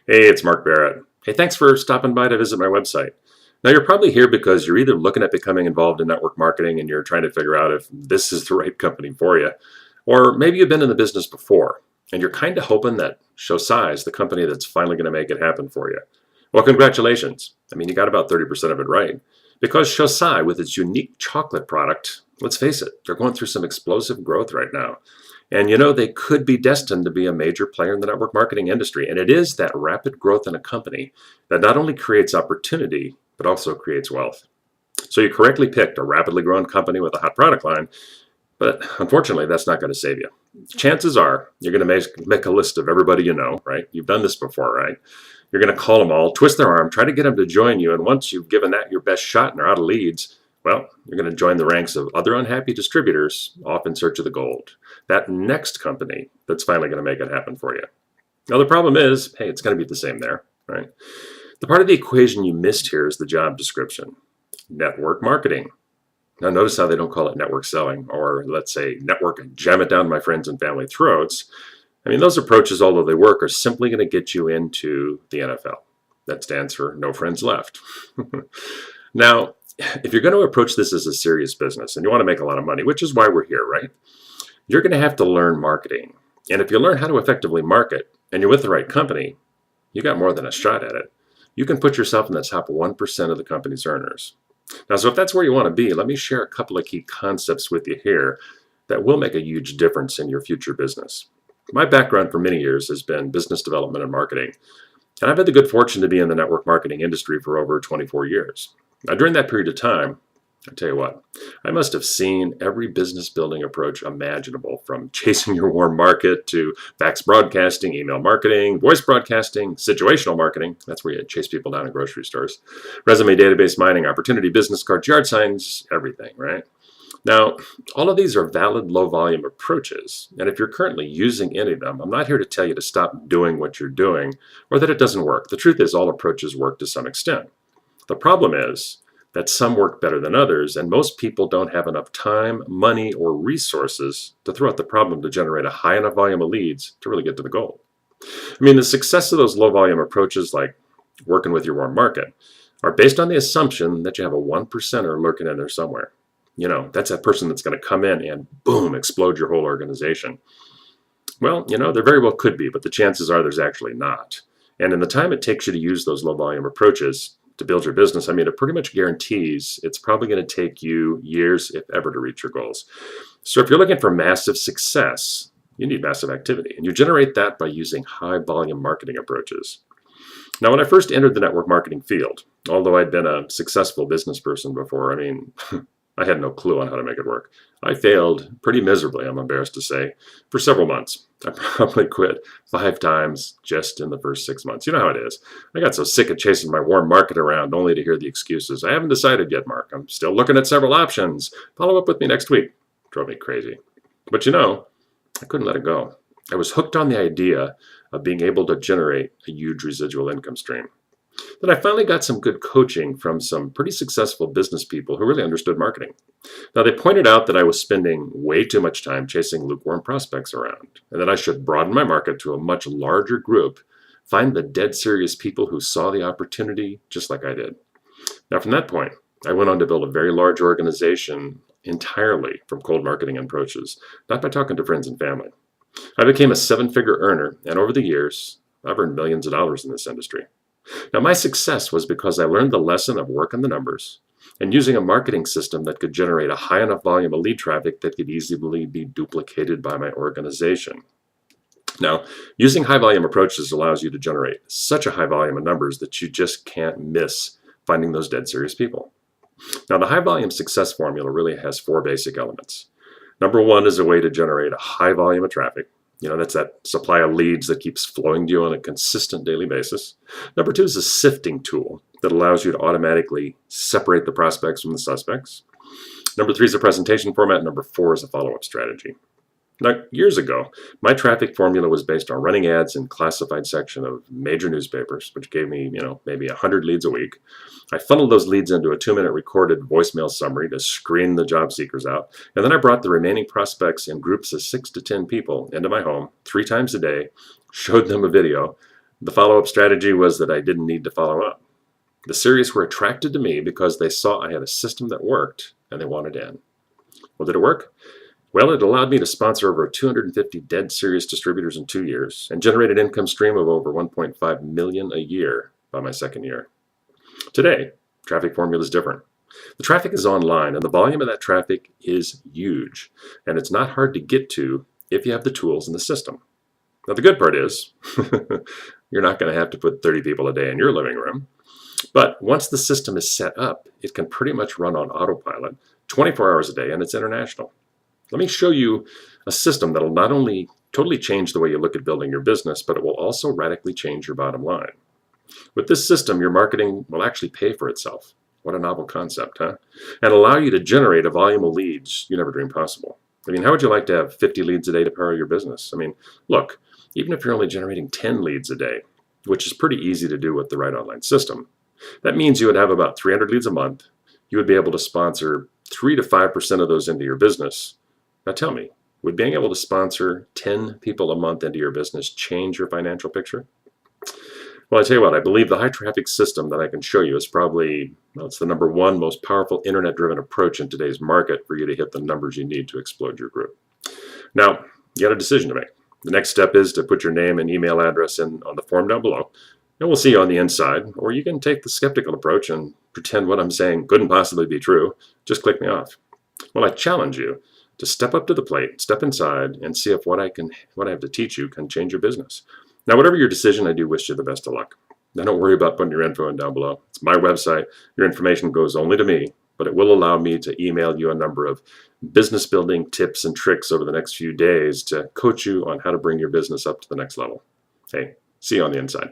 Hey, it's Mark Barrett. Hey, thanks for stopping by to visit my website. Now, you're probably here because you're either looking at becoming involved in network marketing and you're trying to figure out if this is the right company for you, or maybe you've been in the business before and you're kind of hoping that Xocai is the company that's finally going to make it happen for you. Well, congratulations. I mean, you got about 30% of it right. Because Xocai, with its unique chocolate product, let's face it, they're going through some explosive growth right now. And they could be destined to be a major player in the network marketing industry. And it is that rapid growth in a company that not only creates opportunity, but also creates wealth. So you correctly picked a rapidly growing company with a hot product line, but unfortunately, that's not going to save you. Chances are you're going to make a list of everybody you know, right? You've done this before, right? You're going to call them all, twist their arm, try to get them to join you. And once you've given that your best shot and they're out of leads, well, you're going to join the ranks of other unhappy distributors off in search of the gold. That next company that's finally going to make it happen for you. Now, the problem is, hey, it's going to be the same there, right? The part of the equation you missed here is the job description. Network marketing. Now, notice how they don't call it network selling, or let's say network jam it down my friends and family throats. I mean, those approaches, although they work, are simply going to get you into the NFL. That stands for no friends left. Now, if you're going to approach this as a serious business and you want to make a lot of money, which is why we're here, right? You're going to have to learn marketing. And if you learn how to effectively market and you're with the right company, you got more than a shot at it. You can put yourself in the top 1% of the company's earners. Now, so if that's where you want to be, let me share a couple of key concepts with you here that will make a huge difference in your future business. My background for many years has been business development and marketing. And I've had the good fortune to be in the network marketing industry for over 24 years. Now, during that period of time, I tell you what, I must have seen every business building approach imaginable, from chasing your warm market to fax broadcasting, email marketing, voice broadcasting, situational marketing. That's where you chase people down in grocery stores. Resume database mining, opportunity business cards, yard signs, everything, right? Now, all of these are valid low volume approaches. And if you're currently using any of them, I'm not here to tell you to stop doing what you're doing or that it doesn't work. The truth is all approaches work to some extent. The problem is that some work better than others, and most people don't have enough time, money, or resources to throw at the problem to generate a high enough volume of leads to really get to the goal. I mean, the success of those low volume approaches, like working with your warm market, are based on the assumption that you have a 1%er lurking in there somewhere. That's that person that's going to come in and boom, explode your whole organization. Well, there very well could be, but the chances are there's actually not. And in the time it takes you to use those low volume approaches to build your business, I mean, it pretty much guarantees it's probably going to take you years, if ever, to reach your goals. So if you're looking for massive success, you need massive activity. And you generate that by using high volume marketing approaches. Now, when I first entered the network marketing field, although I'd been a successful business person before, I mean, I had no clue on how to make it work. I failed pretty miserably, I'm embarrassed to say, for several months. I probably quit 5 times just in the first 6 months. You know how it is. I got so sick of chasing my warm market around only to hear the excuses. I haven't decided yet, Mark. I'm still looking at several options. Follow up with me next week. Drove me crazy. But I couldn't let it go. I was hooked on the idea of being able to generate a huge residual income stream. Then I finally got some good coaching from some pretty successful business people who really understood marketing. Now, they pointed out that I was spending way too much time chasing lukewarm prospects around, and that I should broaden my market to a much larger group, find the dead serious people who saw the opportunity just like I did. Now, from that point, I went on to build a very large organization entirely from cold marketing approaches, not by talking to friends and family. I became a 7-figure earner, and over the years, I've earned millions of dollars in this industry. Now, my success was because I learned the lesson of working the numbers and using a marketing system that could generate a high enough volume of lead traffic that could easily be duplicated by my organization. Now, using high volume approaches allows you to generate such a high volume of numbers that you just can't miss finding those dead serious people. Now, the high volume success formula really has 4 basic elements. Number 1 is a way to generate a high volume of traffic. That's that supply of leads that keeps flowing to you on a consistent daily basis. Number 2 is a sifting tool that allows you to automatically separate the prospects from the suspects. Number 3 is a presentation format. Number 4 is a follow-up strategy. Now, years ago, my traffic formula was based on running ads in classified section of major newspapers, which gave me, maybe 100 leads a week. I funneled those leads into a 2-minute recorded voicemail summary to screen the job seekers out. And then I brought the remaining prospects in groups of 6 to 10 people into my home 3 times a day, showed them a video, The follow-up strategy was that I didn't need to follow up. The serious were attracted to me because they saw I had a system that worked and they wanted in. Well, did it work? Well, it allowed me to sponsor over 250 dead serious distributors in 2 years and generated an income stream of over 1.5 million a year by my second year. Today, traffic formula is different. The traffic is online and the volume of that traffic is huge, and it's not hard to get to if you have the tools and the system. Now, the good part is you're not going to have to put 30 people a day in your living room. But once the system is set up, it can pretty much run on autopilot 24 hours a day, and it's international. Let me show you a system that will not only totally change the way you look at building your business, but it will also radically change your bottom line. With this system, your marketing will actually pay for itself. What a novel concept, huh? And allow you to generate a volume of leads you never dreamed possible. I mean, how would you like to have 50 leads a day to power your business? I mean, look, even if you're only generating 10 leads a day, which is pretty easy to do with the right online system, that means you would have about 300 leads a month. You would be able to sponsor 3 to 5% of those into your business. Now tell me, would being able to sponsor 10 people a month into your business change your financial picture? Well, I tell you what, I believe the high traffic system that I can show you is probably, well, it's the number one most powerful internet-driven approach in today's market for you to hit the numbers you need to explode your group. Now, you got a decision to make. The next step is to put your name and email address in on the form down below. And we'll see you on the inside, or you can take the skeptical approach and pretend what I'm saying couldn't possibly be true. Just click me off. Well, I challenge you to step up to the plate, step inside, and see if what I have to teach you can change your business. Now, whatever your decision, I do wish you the best of luck. Now, don't worry about putting your info in down below. It's my website. Your information goes only to me, but it will allow me to email you a number of business building tips and tricks over the next few days to coach you on how to bring your business up to the next level. Hey, see you on the inside.